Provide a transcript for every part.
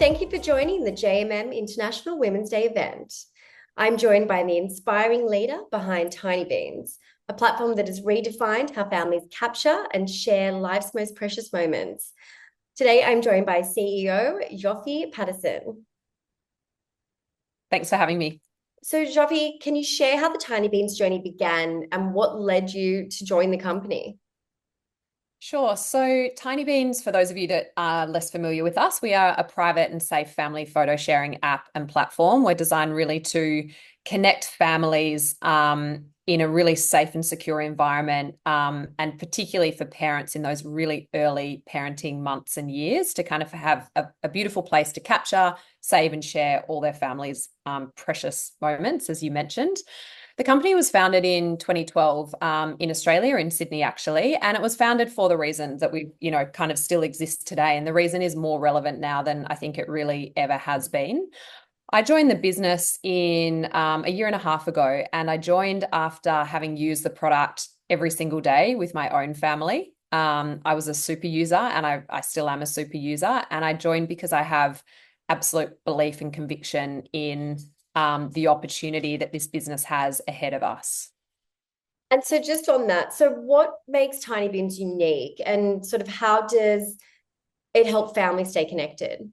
thank you for joining the JMM International Women's Day event. I'm joined by the inspiring leader behind Tinybeans, a platform that has redefined how families capture and share life's most precious moments. Today, I'm joined by CEO Zsofi Paterson. Thanks for having me. So, Zsofi, can you share how the Tinybeans journey began and what led you to join the company? Sure. So Tinybeans, for those of you that are less familiar with us, we are a private and safe family photo sharing app and platform. We're designed really to connect families in a really safe and secure environment, and particularly for parents in those really early parenting months and years to kind of have a beautiful place to capture, save and share all their families' precious moments, as you mentioned. The company was founded in 2012 in Australia, in Sydney, actually, and it was founded for the reason that we, kind of still exist today. And the reason is more relevant now than I think it really ever has been. I joined the business in a year and a half ago, and I joined after having used the product every single day with my own family. I was a super user, and I still am a super user. And I joined because I have absolute belief and conviction in the opportunity that this business has ahead of us. And so, just on that, so what makes Tinybeans unique and sort of how does it help families stay connected?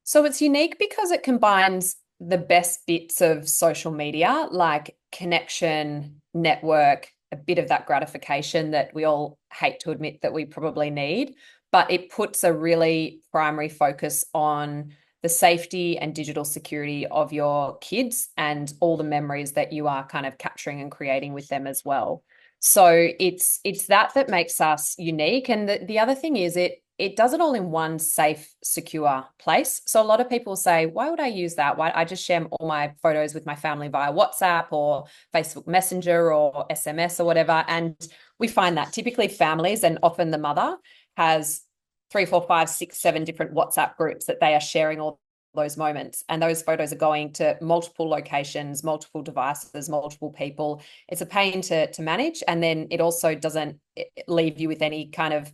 So it's unique because it combines the best bits of social media, like connection, network, a bit of that gratification that we all hate to admit that we probably need, but it puts a really primary focus on the safety and digital security of your kids and all the memories that you are kind of capturing and creating with them as well. So it's that makes us unique. And the other thing is it does it all in one safe, secure place. So a lot of people say, why would I use that? Why I just share all my photos with my family via WhatsApp or Facebook Messenger or SMS or whatever. And we find that typically families, and often the mother, has 3, 4, 5, 6, 7 different WhatsApp groups that they are sharing all those moments. And those photos are going to multiple locations, multiple devices, multiple people. It's a pain to manage. And then it also doesn't leave you with any kind of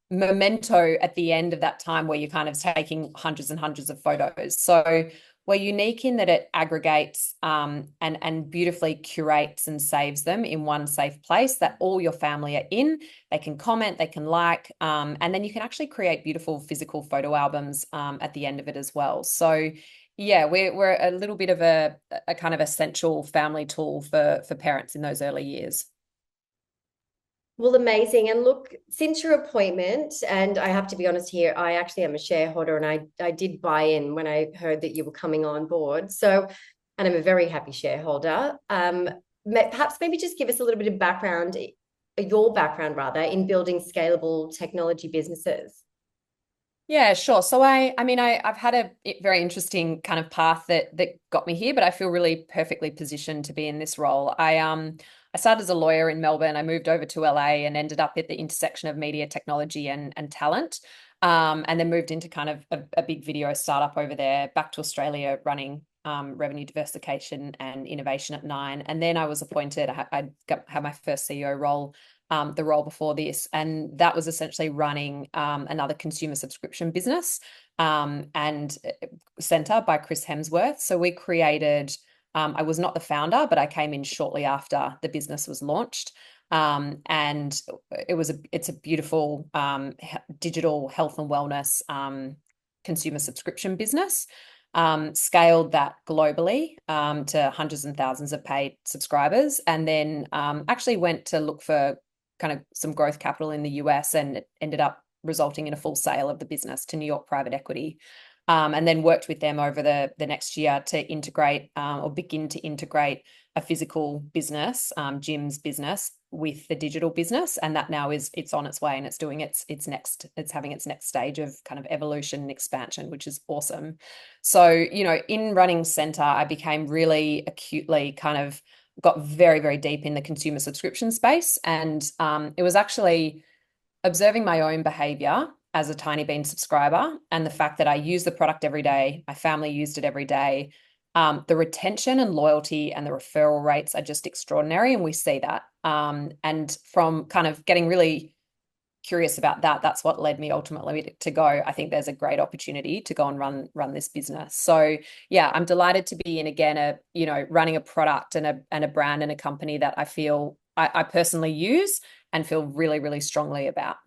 memento at the end of that time where you're kind of taking hundreds and hundreds of photos. So we're unique in that it aggregates and beautifully curates and saves them in one safe place that all your family are in. They can comment, they can like, and then you can actually create beautiful physical photo albums at the end of it as well. So yeah, we're a little bit of a kind of essential family tool for parents in those early years. Well, amazing. And look, since your appointment, and I have to be honest here, I actually am a shareholder and I did buy in when I heard that you were coming on board. So, and I'm a very happy shareholder. Perhaps maybe just give us a little bit of background, your background rather, in building scalable technology businesses. Yeah, sure. So I've had a very interesting kind of path that got me here, but I feel really perfectly positioned to be in this role. I started as a lawyer in Melbourne. I moved over to LA and ended up at the intersection of media technology and talent. And then moved into kind of a big video startup over there, back to Australia running revenue diversification and innovation at Nine. And then I was appointed, had my first CEO role, the role before this, and that was essentially running another consumer subscription business, and Centr by Chris Hemsworth. So we created, I was not the founder, but I came in shortly after the business was launched. And it's a beautiful digital health and wellness consumer subscription business. Scaled that globally to hundreds and thousands of paid subscribers, and then actually went to look for kind of some growth capital in the US, and it ended up resulting in a full sale of the business to New York private equity. And then worked with them over the next year to integrate or begin to integrate a physical business, Jim's business, with the digital business, and that now it's on its way and it's doing it's having its next stage of kind of evolution and expansion, which is awesome. So in running Centr, I became really acutely kind of got very, very deep in the consumer subscription space, and it was actually observing my own behavior as a Tinybean subscriber and the fact that I use the product every day, my family used it every day. The retention and loyalty and the referral rates are just extraordinary, and we see that. And from kind of getting really curious about that. That's what led me ultimately to go, I think there's a great opportunity to go and run this business. So yeah, I'm delighted to be in again running a product and a brand and a company that I feel I personally use and feel really, really strongly about.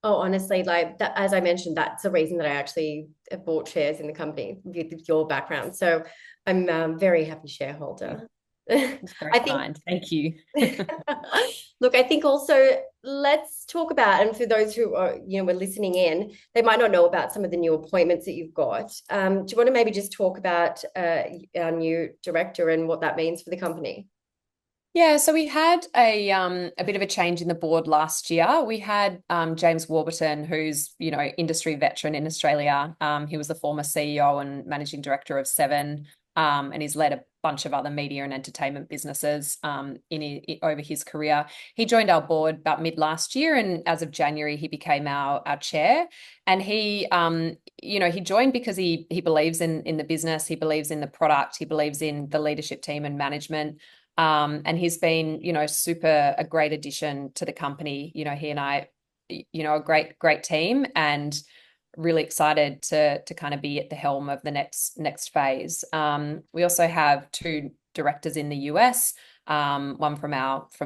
Oh, honestly, like that, as I mentioned, that's the reason that I actually bought shares in the company with your background. So I'm a very happy shareholder. It's very I think, kind. Thank you. look, I think also let's talk about, and for those who are, were listening in, they might not know about some of the new appointments that you've got. Do you want to maybe just talk about our new director and what that means for the company? Yeah, so we had a bit of a change in the board last year. We had James Warburton, who's industry veteran in Australia. He was the former CEO and managing director of Seven, and he's led a bunch of other media and entertainment businesses over his career. He joined our board about mid last year, and as of January, he became our chair. And he joined because he believes in the business, he believes in the product, he believes in the leadership team and management. And he's been, a great addition to the company. He and I, a great team, and really excited to kind of be at the helm of the next phase. We also have two directors in the US, one from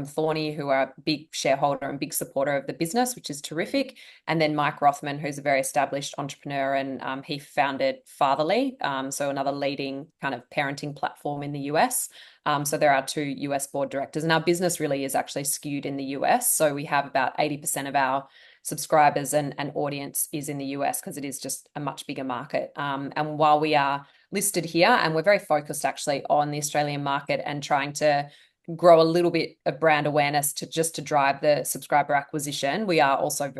Thorney, who are a big shareholder and big supporter of the business, which is terrific. And then Mike Rothman, who's a very established entrepreneur, and he founded Fatherly, so another leading kind of parenting platform in the US. So there are two US board directors, and our business really is actually skewed in the US. So we have about 80% of our subscribers and audience is in the US because it is just a much bigger market. And while we are listed here, and we're very focused actually on the Australian market and trying to grow a little bit of brand awareness to drive the subscriber acquisition, we are also,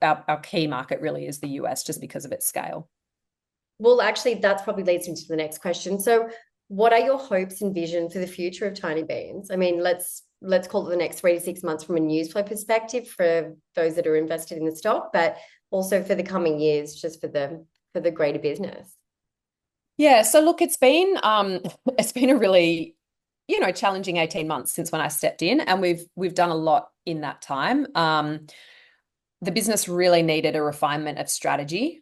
our key market really is the US just because of its scale. Well, actually, that's probably leads into the next question. So, what are your hopes and vision for the future of Tinybeans? I mean, let's call it the next 3 to 6 months from a news flow perspective for those that are invested in the stock, but also for the coming years, just for the greater business. Yeah, so look, it's been a really challenging 18 months since when I stepped in, and we've done a lot in that time. The business really needed a refinement of strategy,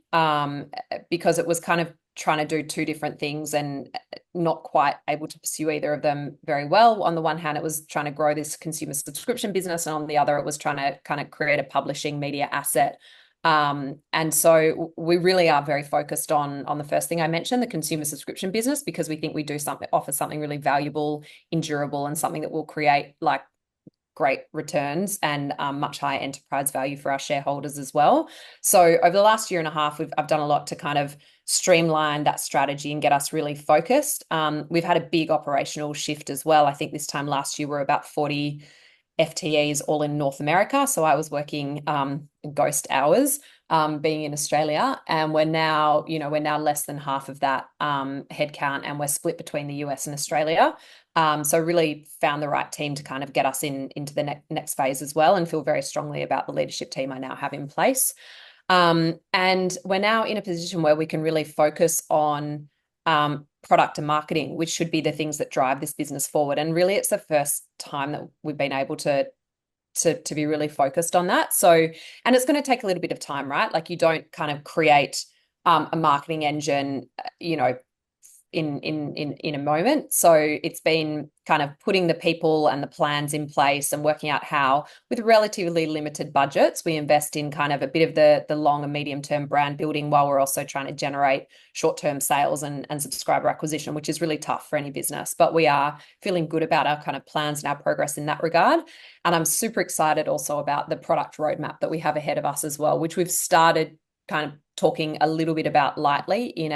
because it was kind of trying to do two different things and not quite able to pursue either of them very well. On the one hand, it was trying to grow this consumer subscription business, and on the other, it was trying to kind of create a publishing media asset. And so we really are very focused on the first thing I mentioned, the consumer subscription business, because we think we offer something really valuable, endurable, and something that will create like great returns and much higher enterprise value for our shareholders as well. So over the last year and a half, I've done a lot to kind of streamline that strategy and get us really focused. We've had a big operational shift as well. I think this time last year, we're about 40 FTEs all in North America. So I was working ghost hours, being in Australia, and we're now less than half of that headcount, and we're split between the US and Australia. So really found the right team to kind of get us into the next phase as well, and feel very strongly about the leadership team I now have in place. And we're now in a position where we can really focus on product and marketing, which should be the things that drive this business forward. And really, it's the first time that we've been able to be really focused on that. So, and it's going to take a little bit of time, right? Like you don't kind of create a marketing engine, in a moment. So it's been kind of putting the people and the plans in place and working out how, with relatively limited budgets, we invest in kind of a bit of the long and medium term brand building while we're also trying to generate short-term sales and subscriber acquisition, which is really tough for any business. But we are feeling good about our kind of plans and our progress in that regard. And I'm super excited also about the product roadmap that we have ahead of us as well, which we've started kind of talking a little bit about lightly in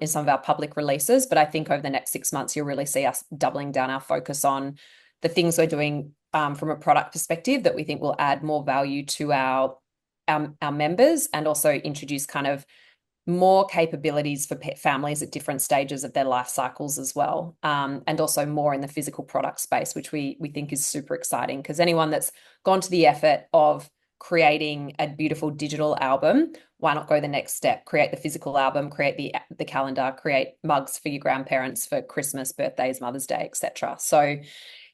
some of our public releases. But I think over the next 6 months, you'll really see us doubling down our focus on the things we're doing from a product perspective that we think will add more value to our members, and also introduce kind of more capabilities for pet families at different stages of their life cycles as well. And also more in the physical product space, which we think is super exciting, because anyone that's gone to the effort of creating a beautiful digital album, why not go the next step? Create the physical album, create the calendar, create mugs for your grandparents for Christmas, birthdays, Mother's Day, etc. So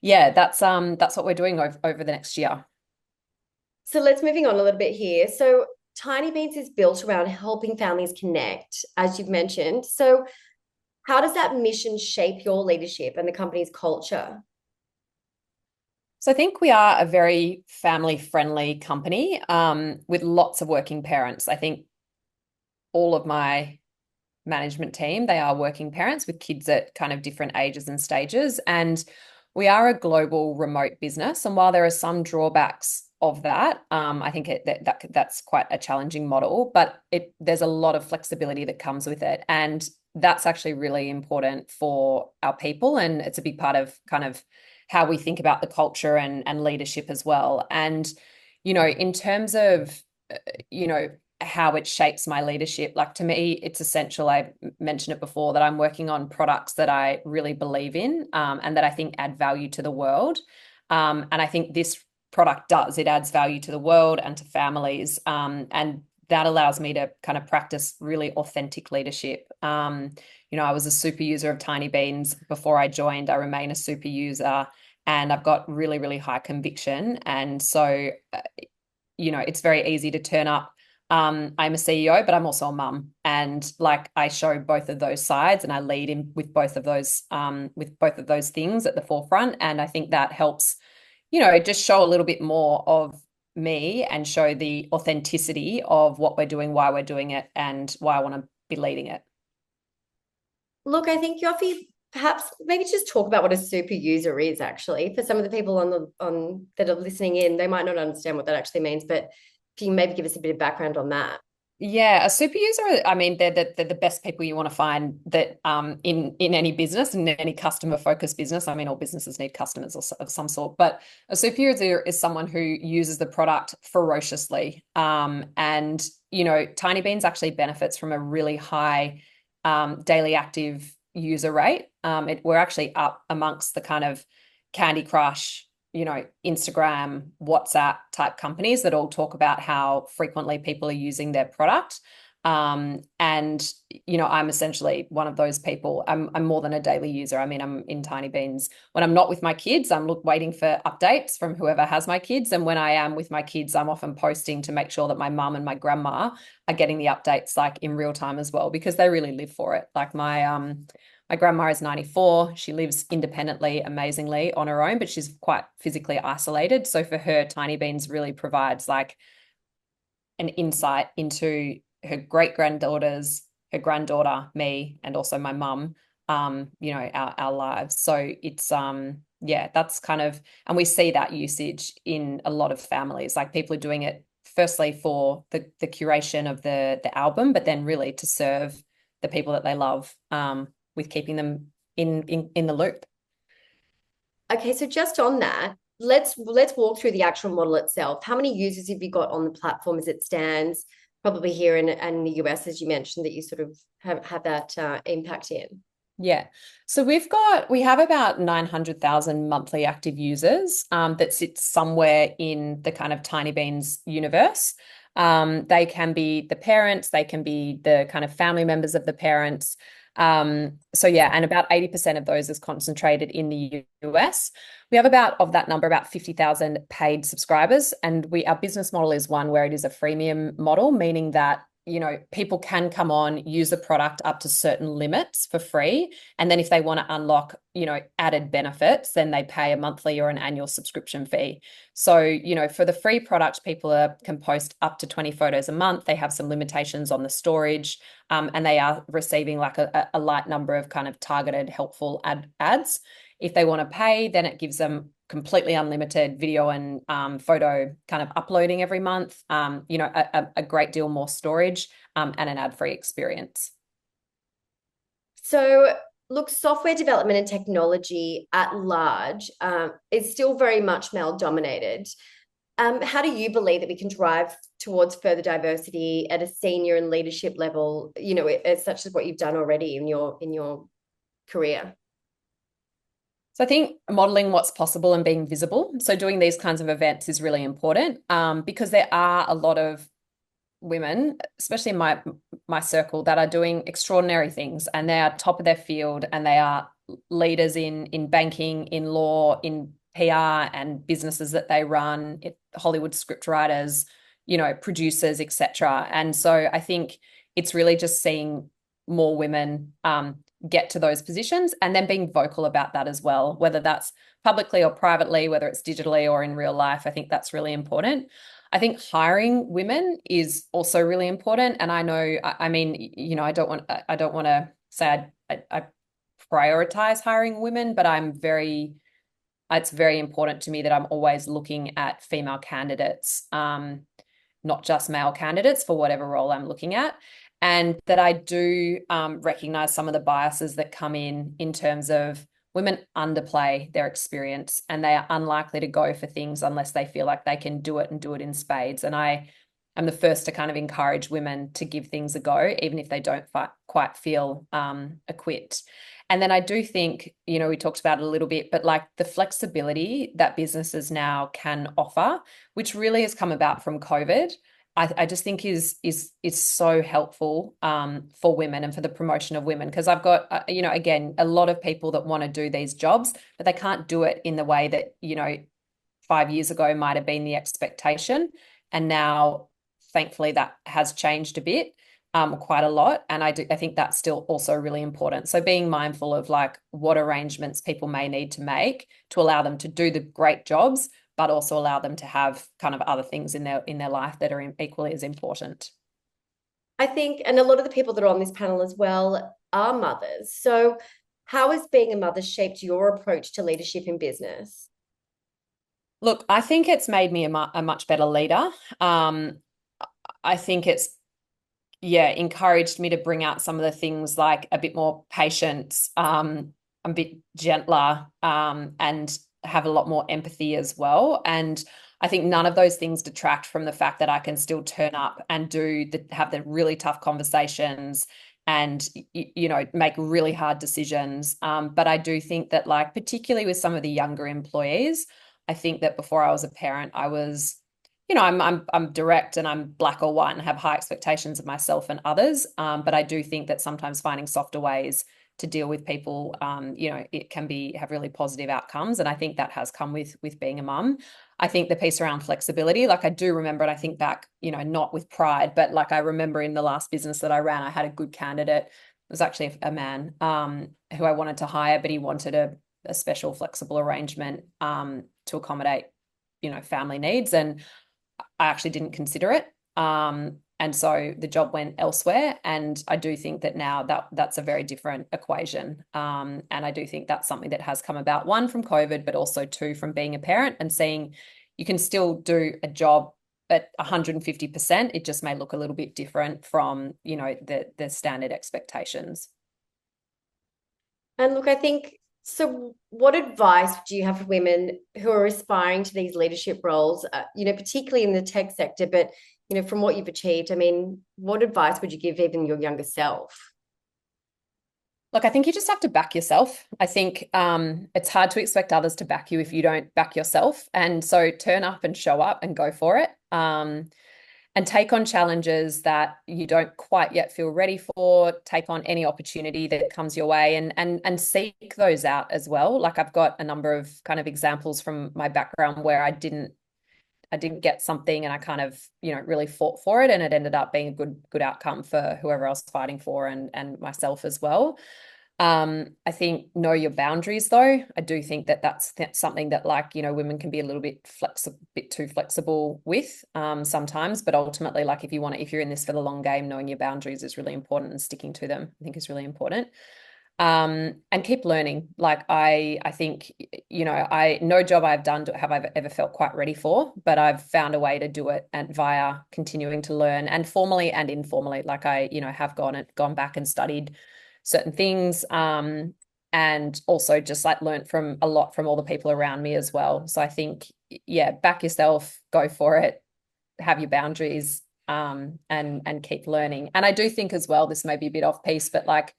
yeah, that's what we're doing over the next year. So let's moving on a little bit here. So Tiny Beans is built around helping families connect, as you've mentioned. So how does that mission shape your leadership and the company's culture? So I think we are a very family-friendly company with lots of working parents. I think all of my management team, they are working parents with kids at kind of different ages and stages. And we are a global remote business. And while there are some drawbacks of that, I think that's quite a challenging model, but there's a lot of flexibility that comes with it. And that's actually really important for our people. And it's a big part of kind of how we think about the culture and leadership as well. And, in terms of, you know, how it shapes my leadership. Like to me, it's essential. I mentioned it before that I'm working on products that I really believe in and that I think add value to the world. And I think this product does. It adds value to the world and to families. And that allows me to kind of practice really authentic leadership. I was a super user of Tinybeans before I joined. I remain a super user and I've got really, really high conviction. And so, it's very easy to turn up. I'm a CEO, but I'm also a mum, and like I show both of those sides, and I lead in with both of those things at the forefront. And I think that helps, just show a little bit more of me and show the authenticity of what we're doing, why we're doing it, and why I want to be leading it. Look, I think Yofi, perhaps maybe just talk about what a super user is actually. For some of the people on that are listening in, they might not understand what that actually means, but if you can maybe give us a bit of background on that. Yeah, a super user, I mean, they're the best people you want to find that in any business and any customer focused business. I mean, all businesses need customers of some sort, but a super user is someone who uses the product ferociously. And Tinybeans actually benefits from a really high daily active user rate. We're actually up amongst the kind of Candy Crush, Instagram, WhatsApp type companies that all talk about how frequently people are using their product. And I'm essentially one of those people. I'm more than a daily user. I mean, I'm in Tinybeans. When I'm not with my kids, I'm waiting for updates from whoever has my kids. And when I am with my kids, I'm often posting to make sure that my mum and my grandma are getting the updates like in real time as well, because they really live for it. Like my grandma is 94. She lives independently, amazingly on her own, but she's quite physically isolated. So for her, Tinybeans really provides like an insight into her great granddaughters, her granddaughter, me, and also my mum, our lives. So it's yeah, that's kind of, and we see that usage in a lot of families. Like people are doing it firstly for the curation of the album, but then really to serve the people that they love, with keeping them in the loop. Okay, so just on that, let's walk through the actual model itself. How many users have you got on the platform as it stands? Probably here in the US, as you mentioned, that you sort of have that impact in. Yeah. So we have about 900,000 monthly active users that sits somewhere in the kind of Tinybeans universe. They can be the parents, they can be the kind of family members of the parents. So yeah, and about 80% of those is concentrated in the US. We have of that number, about 50,000 paid subscribers. And our business model is one where it is a freemium model, meaning that people can come on, use the product up to certain limits for free. And then if they want to unlock, added benefits, then they pay a monthly or an annual subscription fee. So, for the free product, people can post up to 20 photos a month. They have some limitations on the storage, and they are receiving like a light number of kind of targeted, helpful ads. If they want to pay, then it gives them completely unlimited video and photo kind of uploading every month, a great deal more storage, and an ad-free experience. So, look, software development and technology at large is still very much male dominated. How do you believe that we can drive towards further diversity at a senior and leadership level, as such as what you've done already in your career? So I think modeling what's possible and being visible. So doing these kinds of events is really important, because there are a lot of women, especially in my circle, that are doing extraordinary things, and they are top of their field, and they are leaders in banking, in law, in PR and businesses that they run, Hollywood script writers, producers, etc. And so I think it's really just seeing more women get to those positions and then being vocal about that as well, whether that's publicly or privately, whether it's digitally or in real life. I think that's really important. I think hiring women is also really important. And I know, I mean, I don't want to say I prioritize hiring women, but it's very important to me that I'm always looking at female candidates, not just male candidates for whatever role I'm looking at. And that I do recognize some of the biases that come in terms of women underplay their experience and they are unlikely to go for things unless they feel like they can do it and do it in spades. And I am the first to kind of encourage women to give things a go, even if they don't quite feel equipped. And then I do think, we talked about it a little bit, but like the flexibility that businesses now can offer, which really has come about from COVID, I just think is so helpful for women and for the promotion of women. Because I've got, again, a lot of people that want to do these jobs, but they can't do it in the way that, 5 years ago might have been the expectation. And now, thankfully, that has changed a bit. Quite a lot. And I think that's still also really important. So being mindful of like what arrangements people may need to make to allow them to do the great jobs, but also allow them to have kind of other things in their life that are equally as important. I think, and a lot of the people that are on this panel as well are mothers. So how has being a mother shaped your approach to leadership in business? Look, I think it's made me a much better leader. I think it's encouraged me to bring out some of the things like a bit more patience, a bit gentler, and have a lot more empathy as well. And I think none of those things detract from the fact that I can still turn up and have the really tough conversations and make really hard decisions. But I do think that, like, particularly with some of the younger employees, I think that before I was a parent, I was, I'm direct and I'm black or white and have high expectations of myself and others. But I do think that sometimes finding softer ways to deal with people, it can have really positive outcomes. And I think that has come with being a mum. I think the piece around flexibility, like I do remember, and I think back, not with pride, but like I remember in the last business that I ran, I had a good candidate. It was actually a man who I wanted to hire, but he wanted a special flexible arrangement to accommodate, family needs. And I actually didn't consider it. And so the job went elsewhere. And I do think that now that's a very different equation. And I do think that's something that has come about, one, from COVID, but also two, from being a parent and seeing you can still do a job at 150%. It just may look a little bit different from, the standard expectations. And look, I think, so what advice do you have for women who are aspiring to these leadership roles, particularly in the tech sector, but, from what you've achieved, I mean, what advice would you give even your younger self? Look, I think you just have to back yourself. I think it's hard to expect others to back you if you don't back yourself. And so turn up and show up and go for it. And take on challenges that you don't quite yet feel ready for. Take on any opportunity that comes your way and seek those out as well. Like I've got a number of kind of examples from my background where I didn't get something and I kind of, really fought for it, and it ended up being a good outcome for whoever I was fighting for and myself as well. I think know your boundaries though. I do think that that's something that, like, women can be a little bit too flexible with sometimes, but ultimately, like, if you're in this for the long game, knowing your boundaries is really important, and sticking to them, I think, is really important. And keep learning. Like I think, no job I've done have I ever felt quite ready for, but I've found a way to do it and via continuing to learn, and formally and informally. Like I, have gone back and studied certain things, and also just like learned from a lot from all the people around me as well. So I think, back yourself, go for it, have your boundaries, and keep learning. And I do think as well, this may be a bit off piece, but like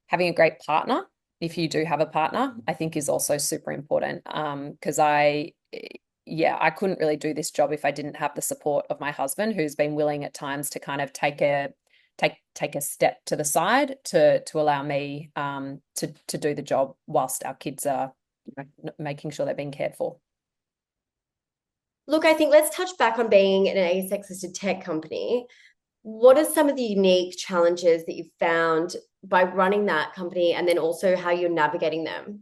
having a great partner, if you do have a partner, I think is also super important. Because I couldn't really do this job if I didn't have the support of my husband, who's been willing at times to kind of take a step to the side to allow me to do the job whilst our kids are making sure they're being cared for. Look, I think let's touch back on being an ASX listed tech company. What are some of the unique challenges that you've found by running that company and then also how you're navigating them?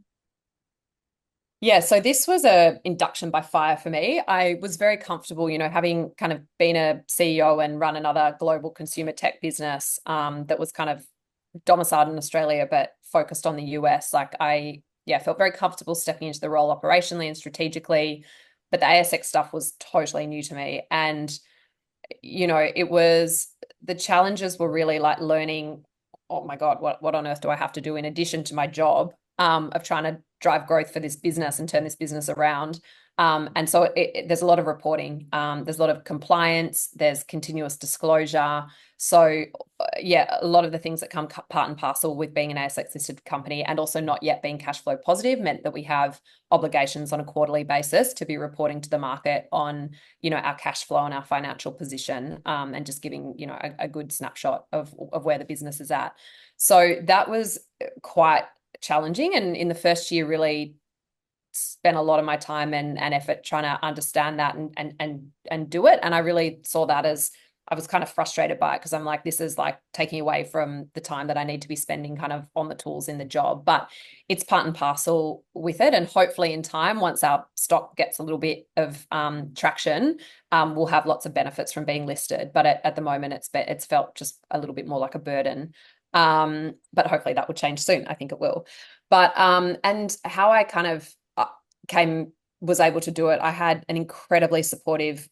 Yeah, so this was a induction by fire for me. I was very comfortable, having kind of been a CEO and run another global consumer tech business that was kind of domiciled in Australia but focused on the US. Like felt very comfortable stepping into the role operationally and strategically, but the ASX stuff was totally new to me. And it was the challenges were really like learning, oh my God, what on earth do I have to do in addition to my job of trying to drive growth for this business and turn this business around. And so there's a lot of reporting, there's a lot of compliance, there's continuous disclosure. So a lot of the things that come part and parcel with being an ASX listed company and also not yet being cash flow positive meant that we have obligations on a quarterly basis to be reporting to the market on, our cash flow and our financial position, and just giving, a good snapshot of where the business is at. So that was quite challenging. And in the first year, really spent a lot of my time and effort trying to understand that and do it. And I really saw that as I was kind of frustrated by it because I'm like, this is like taking away from the time that I need to be spending kind of on the tools in the job. But it's part and parcel with it. And hopefully in time, once our stock gets a little bit of traction, we'll have lots of benefits from being listed. But at the moment, it's felt just a little bit more like a burden. But hopefully that will change soon. I think it will. But and how I kind of was able to do it. I had an incredibly supportive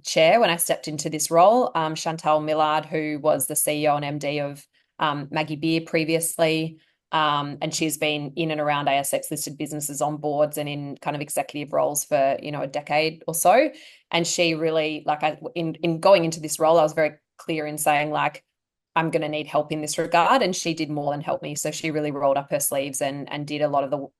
chair when I stepped into this role, Chantal Millard, who was the CEO and MD of Maggie Beer previously. And she's been in and around ASX listed businesses on boards and in kind of executive roles for, a decade or so. And she really, in going into this role, I was very clear in saying, like, I'm going to need help in this regard. And she did more than help me. So she really rolled up her sleeves and did a lot of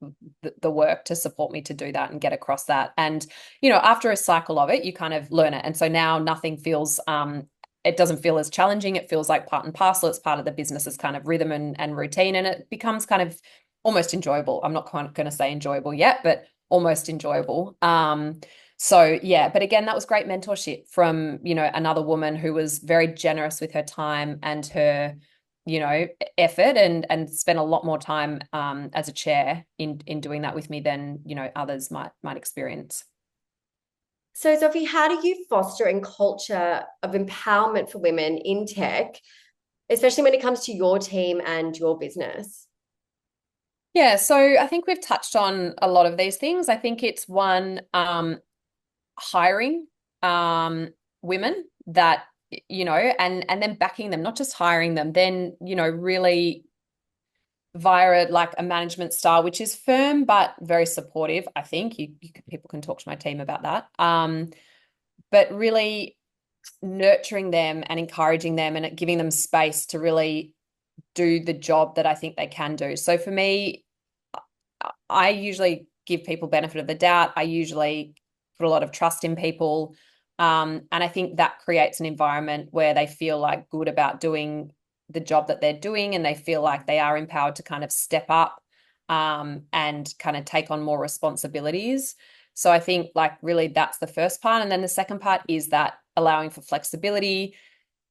the work to support me to do that and get across that. And, after a cycle of it, you kind of learn it. And so now nothing feels, it doesn't feel as challenging. It feels like part and parcel. It's part of the business's kind of rhythm and routine. And it becomes kind of almost enjoyable. I'm not going to say enjoyable yet, but almost enjoyable. But again, that was great mentorship from, another woman who was very generous with her time and her, effort and spent a lot more time as a chair in doing that with me than, others might experience. So, Zsofi, how do you foster a culture of empowerment for women in tech, especially when it comes to your team and your business? Yeah, so I think we've touched on a lot of these things. I think it's one, hiring women that, and then backing them, not just hiring them, then, really via like a management style, which is firm but very supportive. I think people can talk to my team about that. But really nurturing them and encouraging them and giving them space to really do the job that I think they can do. So for me, I usually give people benefit of the doubt. I usually put a lot of trust in people. And I think that creates an environment where they feel like good about doing the job that they're doing and they feel like they are empowered to kind of step up and kind of take on more responsibilities. So I think like really that's the first part. And then the second part is that allowing for flexibility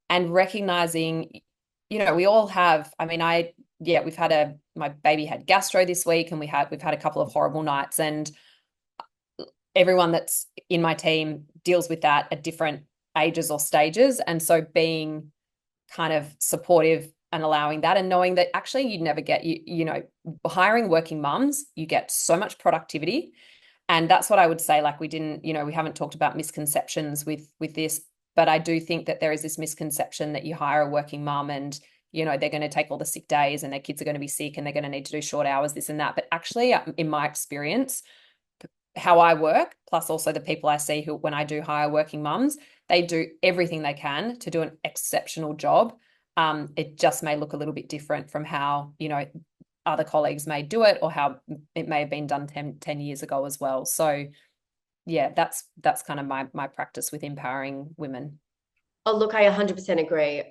and recognizing, we all have, I mean, my baby had gastro this week and we've had a couple of horrible nights, and everyone that's in my team deals with that at different ages or stages. And so being kind of supportive and allowing that and knowing that actually you'd never get, hiring working mums, you get so much productivity. And that's what I would say, like we haven't talked about misconceptions with this, but I do think that there is this misconception that you hire a working mum and, they're going to take all the sick days and their kids are going to be sick and they're going to need to do short hours, this and that. But actually, in my experience, how I work, plus also the people I see who, when I do hire working mums, they do everything they can to do an exceptional job. It just may look a little bit different from how, other colleagues may do it or how it may have been done 10 years ago as well. So yeah, that's kind of my practice with empowering women. Oh, look, I 100% agree.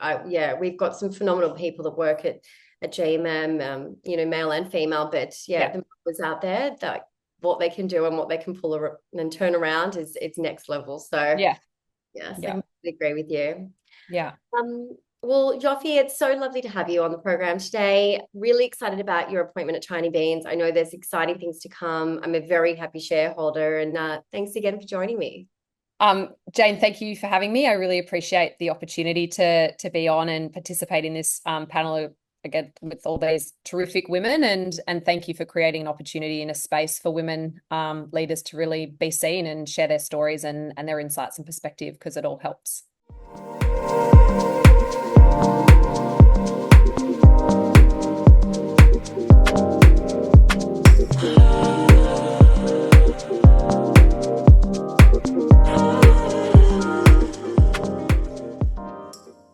We've got some phenomenal people that work at JMM, male and female, but Yeah. the was out there that what they can do and what they can and turn around is it's next level. So Yeah. yes, I Yeah. completely agree with you. Yeah. Well, Zsofi, it's so lovely to have you on the program today. Really excited about your appointment at Tinybeans. I know there's exciting things to come. I'm a very happy shareholder, and thanks again for joining me. Jane, thank you for having me. I really appreciate the opportunity to be on and participate in this panel again with all these terrific women, and thank you for creating an opportunity in a space for women leaders to really be seen and share their stories and their insights and perspective, because it all helps.